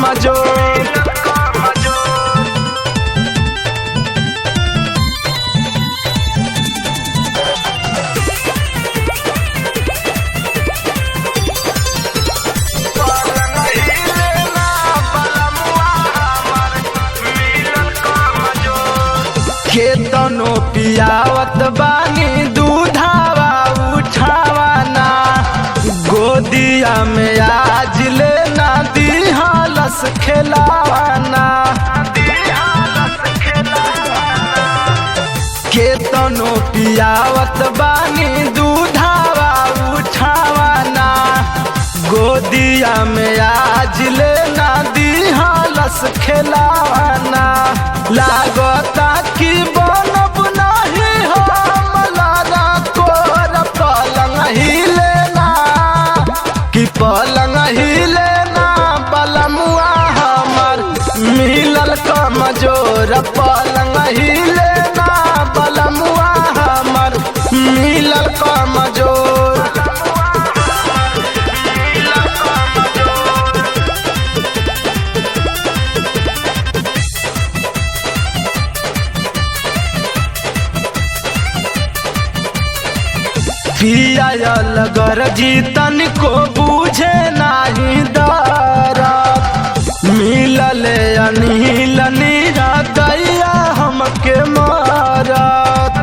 कमजोर। केतनो पियावत बानी दूधावा उठावाना, गोदिया में आज लेना दिहालस खेलावाना। केतनो पियावत बानी दूधावा उठावाना, गोदिया में आज लेना दिहालस खेलावाना। लागता कि बनब नहीं हम लारा कोर, पलंग ही लेना कि पलंग ही लेना बलमुआ हमर मिलल कमजोर। पलंग ही लेना बलमुआ हमर मिलल कमजोर। पियायल गरजी तनिको बूझे नाही दरद, मिलले अनिल निरदैया हमके मारत।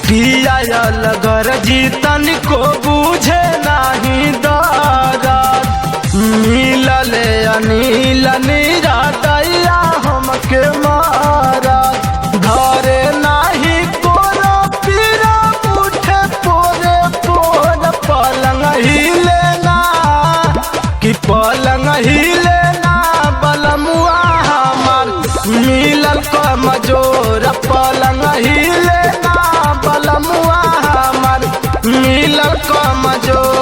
पियायल गरजी तनिको बूझे नाही दरद, मिलले अनिल निरदैया हमके मारत। धरे नाही कि पलंग ही लेना बलमुआ हमर मिलल कमजोर। पलंग ही लेना बलमुआ हमर मिलल कमजोर।